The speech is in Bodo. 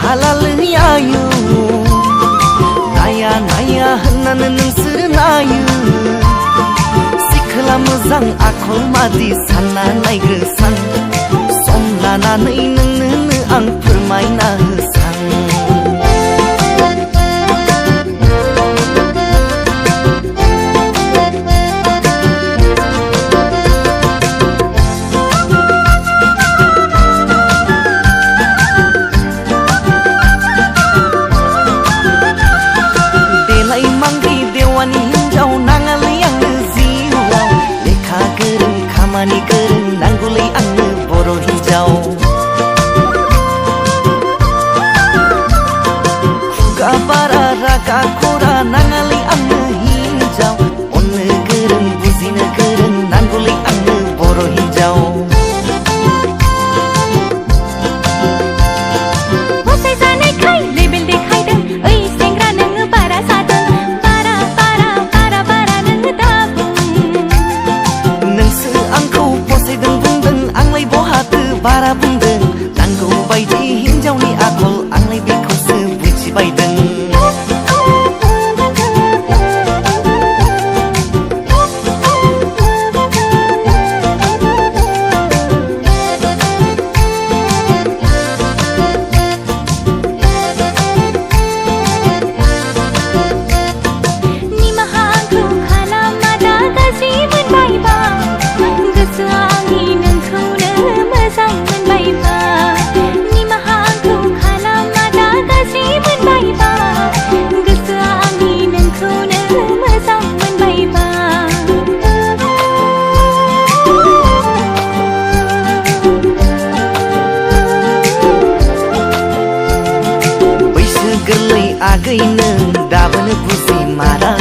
हालालैयायो नाया नाया होननानै नोंसोर नायो सिखोला मोजां आखल मादि सानना नायग्रो सान सम लानानै नोंनो आं फोरमायना होसान खामानि गोरों नांगौलै आंनो बर' हिन्जाव खुगा बारा रागा खरा नाङालै आंनो हिन्जाव अननो गोरों बुजिनो गोरों नांगौलै आंनो बर' हिन्जाव फसायजानायखाय लेबेल देखायदों ओइ सेंग्रा नोङो बारा जादों बारा बारा बारा बारा नोङो दाबुं आंखौ फसायदों बुंदों आंलाय बहाथो बारा बुंदों नांगौ बायदि हिन्जावनि आखल आंलाय बेखौसो बुजिबायदों आगै नों दाबोनो बुजि मारा